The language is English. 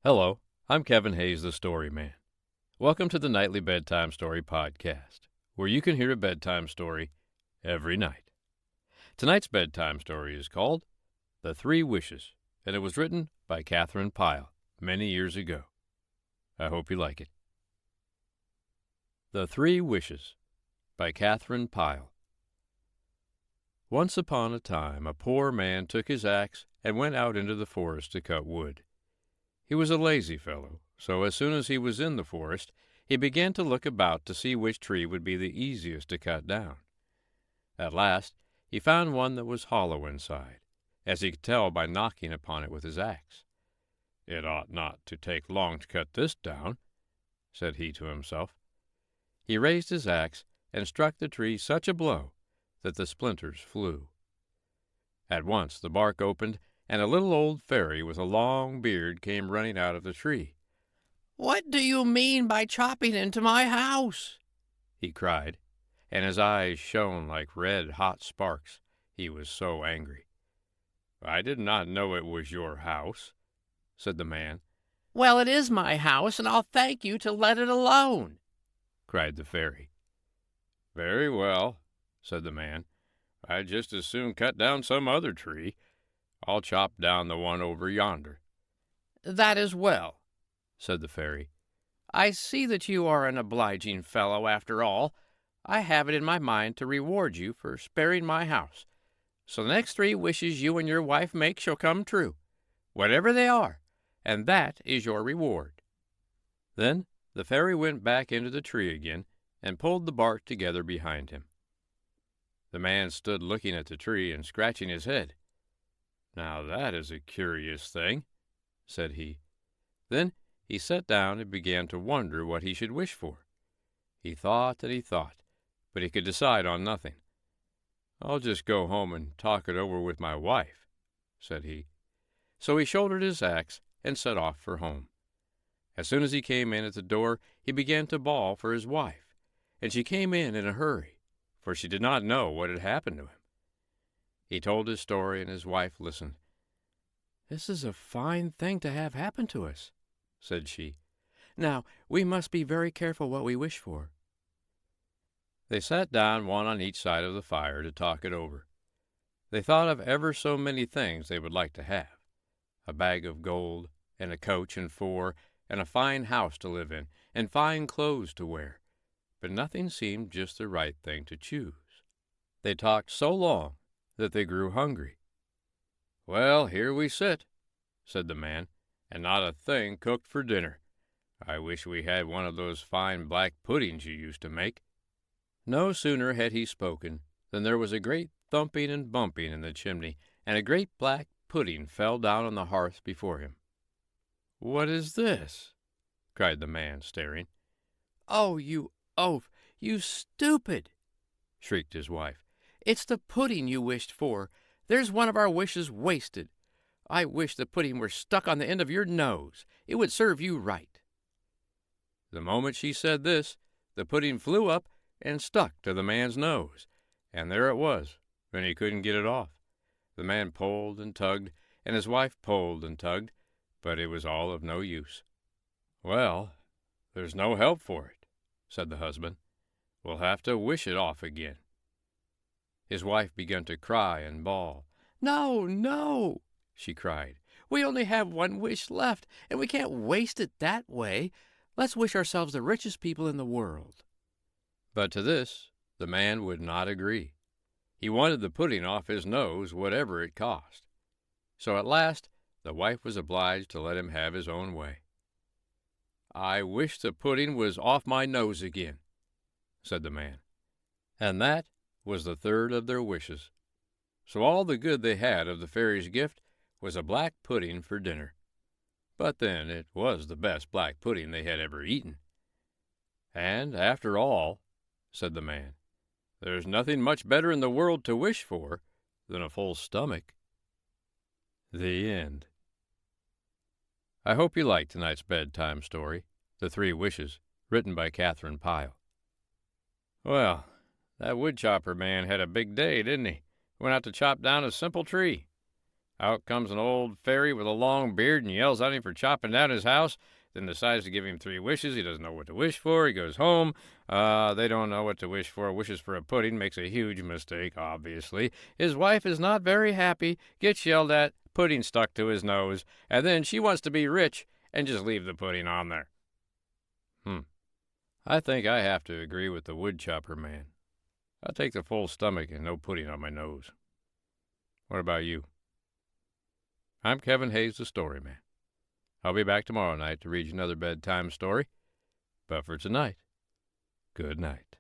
Hello, I'm Kevin Hayes, the Story Man. Welcome to the Nightly Bedtime Story Podcast, where you can hear a bedtime story every night. Tonight's bedtime story is called The Three Wishes, and it was written by Katharine Pyle many years ago. I hope you like it. The Three Wishes by Katharine Pyle. Once upon a time, a poor man took his axe and went out into the forest to cut wood. He was a lazy fellow, so as soon as he was in the forest, he began to look about to see which tree would be the easiest to cut down. At last, he found one that was hollow inside, as he could tell by knocking upon it with his axe. "It ought not to take long to cut this down," said he to himself. He raised his axe and struck the tree such a blow that the splinters flew. At once the bark opened, and a little old fairy with a long beard came running out of the tree. "What do you mean by chopping into my house?" he cried, and his eyes shone like red-hot sparks, he was so angry. "I did not know it was your house," said the man. "Well, it is my house, and I'll thank you to let it alone," cried the fairy. "Very well," said the man. "I'd just as soon cut down some other tree. I'll chop down the one over yonder." "That is well," said the fairy. "I see that you are an obliging fellow after all. I have it in my mind to reward you for sparing my house. So the next three wishes you and your wife make shall come true, whatever they are, and that is your reward." Then the fairy went back into the tree again and pulled the bark together behind him. The man stood looking at the tree and scratching his head. "Now that is a curious thing," said he. Then he sat down and began to wonder what he should wish for. He thought and he thought, but he could decide on nothing. "I'll just go home and talk it over with my wife," said he. So he shouldered his axe and set off for home. As soon as he came in at the door, he began to bawl for his wife, and she came in a hurry, for she did not know what had happened to him. He told his story, and his wife listened. "This is a fine thing to have happen to us," said she. "Now, we must be very careful what we wish for." They sat down one on each side of the fire to talk it over. They thought of ever so many things they would like to have: a bag of gold, and a coach and four, and a fine house to live in, and fine clothes to wear. But nothing seemed just the right thing to choose. They talked so long that they grew hungry. "Well, here we sit," said the man, "and not a thing cooked for dinner. I wish we had one of those fine black puddings you used to make." No sooner had he spoken than there was a great thumping and bumping in the chimney, and a great black pudding fell down on the hearth before him. "What is this?" cried the man, staring. "Oh, you oaf, you stupid!" shrieked his wife. "It's the pudding you wished for. There's one of our wishes wasted. I wish the pudding were stuck on the end of your nose. It would serve you right." The moment she said this, the pudding flew up and stuck to the man's nose, and there it was, and he couldn't get it off. The man pulled and tugged, and his wife pulled and tugged, but it was all of no use. "Well, there's no help for it," said the husband. "We'll have to wish it off again." His wife began to cry and bawl. "No, no," she cried. "We only have one wish left, and we can't waste it that way. Let's wish ourselves the richest people in the world." But to this the man would not agree. He wanted the pudding off his nose, whatever it cost. So at last the wife was obliged to let him have his own way. "I wish the pudding was off my nose again," said the man. And that was the third of their wishes. So all the good they had of the fairy's gift was a black pudding for dinner. But then it was the best black pudding they had ever eaten. "And after all," said the man, "there's nothing much better in the world to wish for than a full stomach." The end. I hope you liked tonight's bedtime story, The Three Wishes, written by Katharine Pyle. Well, that woodchopper man had a big day, didn't he? Went out to chop down a simple tree. Out comes an old fairy with a long beard and yells at him for chopping down his house, then decides to give him 3 wishes. He doesn't know what to wish for. He goes home. They don't know what to wish for. Wishes for a pudding. Makes a huge mistake, obviously. His wife is not very happy. Gets yelled at. Pudding stuck to his nose. And then she wants to be rich and just leave the pudding on there. I think I have to agree with the woodchopper man. I'll take the full stomach and no pudding on my nose. What about you? I'm Kevin Hayes, the Story Man. I'll be back tomorrow night to read you another bedtime story. But for tonight, good night.